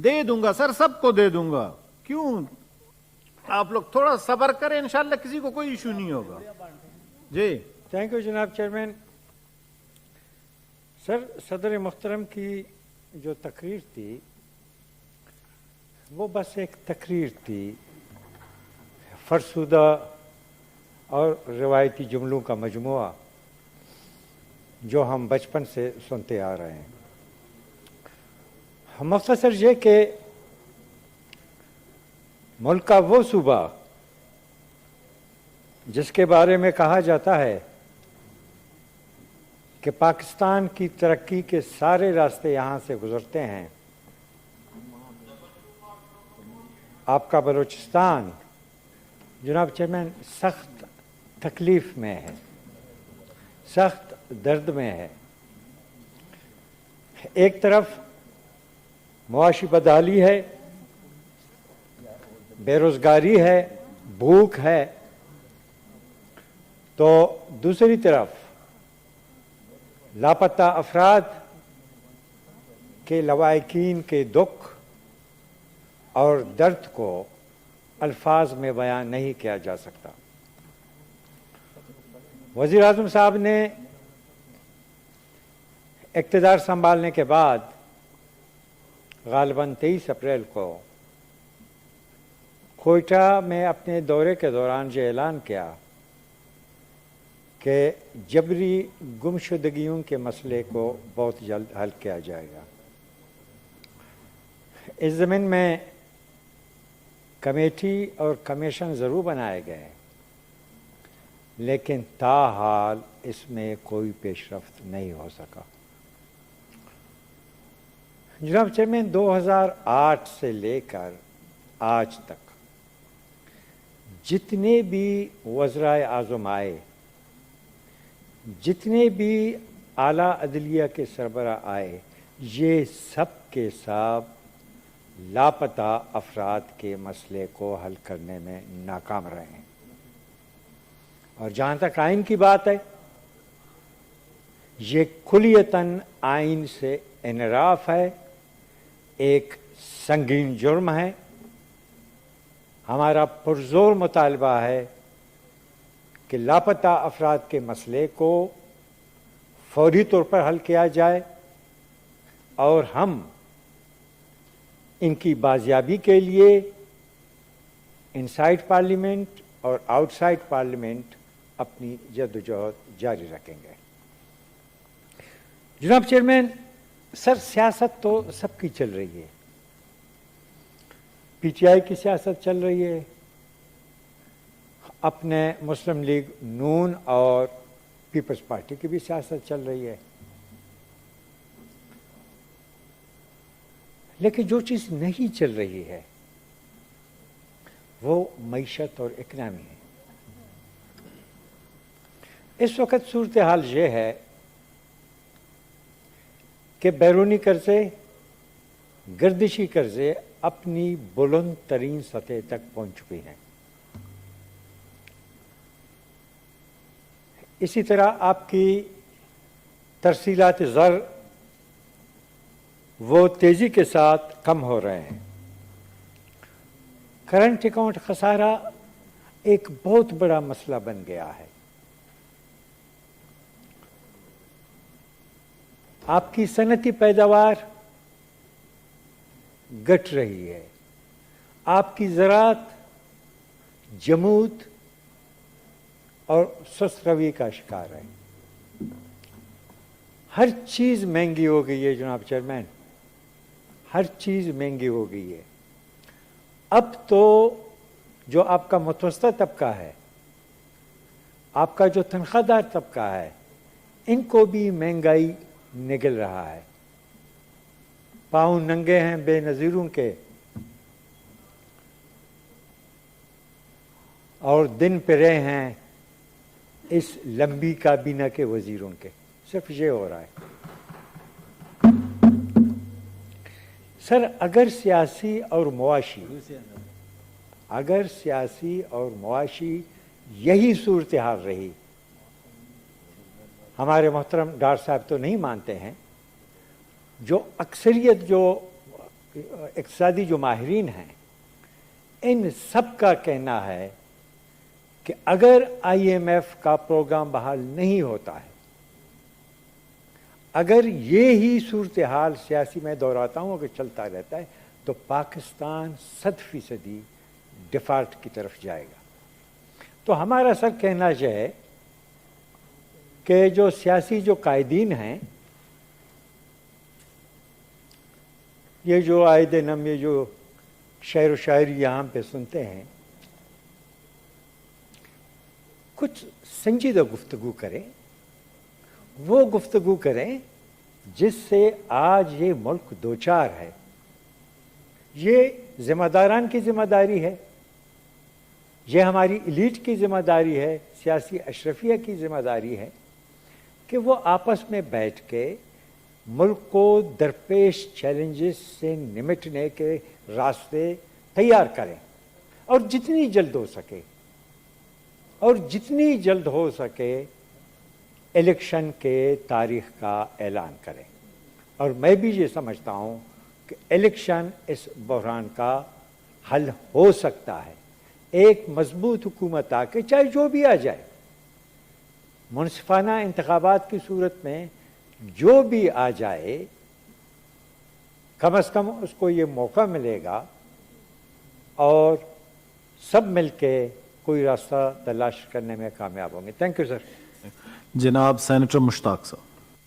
दे दूंगा सर, सबको दे दूंगा। क्यों, आप लोग थोड़ा सब्र करें, इंशाल्लाह किसी को कोई इशू नहीं होगा। जी थैंक यू जनाब चेयरमैन। सर, सदर मोहतरम की जो तकरीर थी वो बस एक तकरीर थी, फरसुदा और रिवायती जुमलों का मजमुआ जो हम बचपन से सुनते आ रहे हैं। हम मुख्तसर ये कि मुल्क का वो सूबा जिसके बारे में कहा जाता है कि पाकिस्तान की तरक्की के सारे रास्ते यहाँ से गुजरते हैं, आपका बलूचिस्तान जनाब चेयरमैन सख्त तकलीफ में है, सख्त दर्द में है। एक तरफ मुआशी बदहाली है, बेरोज़गारी है, भूख है, तो दूसरी तरफ लापता अफराद के लवाहिकीन के दुख और दर्द को अल्फाज में बयान नहीं किया जा सकता। वज़ीर आज़म साहब ने इक़्तिदार संभालने के बाद गालिबन 23 अप्रैल को कोयटा में अपने दौरे के दौरान ये ऐलान किया कि जबरी गुमशुदगियों के मसले को बहुत जल्द हल किया जाएगा। इस ज़मीन में कमेटी और कमीशन ज़रूर बनाए गए, लेकिन ताहाल इसमें कोई पेशरफ्त नहीं हो सका। जनाब चेयरमैन, 2008 से लेकर आज तक जितने भी वज़राए आज़म आए, जितने भी आला अदलिया के सरबरा आए, ये सब के सब लापता अफराद के मसले को हल करने में नाकाम रहे हैं। और जहाँ तक आइन की बात है, ये कुलियतन आइन से इनराफ है, एक संगीन जुर्म है। हमारा पुरजोर मुतालबा है कि लापता अफराद के मसले को फौरी तौर पर हल किया जाए और हम इनकी बाजियाबी के लिए इनसाइड पार्लियामेंट और आउटसाइड पार्लियामेंट अपनी जद्दोजहद जारी रखेंगे। जनाब चेयरमैन, सर सियासत तो सबकी चल रही है, पीटीआई की सियासत चल रही है, अपने मुस्लिम लीग नून और पीपल्स पार्टी की भी सियासत चल रही है। लेकिन जो चीज़ नहीं चल रही है वो मईशत और इकनामी है। इस वक्त सूरत हाल ये है कि बैरूनी कर्जे, गर्दिशी कर्जे अपनी बुलंद तरीन सतह तक पहुंच चुकी हैं। इसी तरह आपकी तरसीलात ज़र वो तेज़ी के साथ कम हो रहे हैं। करंट अकाउंट खसारा एक बहुत बड़ा मसला बन गया है। आपकी सनती पैदावार घट रही है, आपकी ज़राअत जमूद और सुस्त रवि का शिकार है। हर चीज़ महंगी हो गई है जनाब चेयरमैन, हर चीज़ महंगी हो गई है। अब तो जो आपका मुतवस्ता तबका है, आपका जो तनख्वाहदार तबका है, इनको भी महंगाई निगल रहा है। पाँव नंगे हैं बेनज़ीरों के और दिन पिरे हैं इस लंबी काबीना के वजीरों के। सिर्फ ये हो रहा है। सर, अगर सियासी और मुआशी यही सूरत हाल रही, हमारे मोहतरम डार साहब तो नहीं मानते हैं, जो अक्सरियत जो اقتصادی جو ماہرین ہیں، ان سب کا کہنا ہے کہ اگر آئی ایم ایف کا پروگرام بحال نہیں ہوتا ہے، اگر یہ ہی صورتحال سیاسی میں دہراتا ہوں اگر چلتا رہتا ہے، تو پاکستان 100% ڈیفالٹ کی طرف جائے گا۔ تو ہمارا سر کہنا چاہے کہ جو سیاسی جو قائدین ہیں، یہ جو آئے دن ہم یہ جو شعر و شاعری یہاں پہ سنتے ہیں، کچھ سنجیدہ گفتگو کریں، وہ گفتگو کریں جس سے آج یہ ملک دوچار ہے۔ یہ ذمہ داران کی ذمہ داری ہے، یہ ہماری ایلیٹ کی ذمہ داری ہے، سیاسی اشرفیہ کی ذمہ داری ہے کہ وہ آپس میں بیٹھ کے ملک کو درپیش چیلنجز سے نمٹنے کے راستے تیار کریں، اور جتنی جلد ہو سکے الیکشن کے تاریخ کا اعلان کریں۔ اور میں بھی یہ سمجھتا ہوں کہ الیکشن اس بحران کا حل ہو سکتا ہے۔ ایک مضبوط حکومت آ کے، چاہے جو بھی آ جائے، منصفانہ انتخابات کی صورت میں جو بھی آ جائے، کم از کم اس کو یہ موقع ملے گا اور سب مل کے کوئی راستہ تلاش کرنے میں کامیاب ہوں گے۔ Thank you sir. جناب سینیٹر مشتاق صاحب۔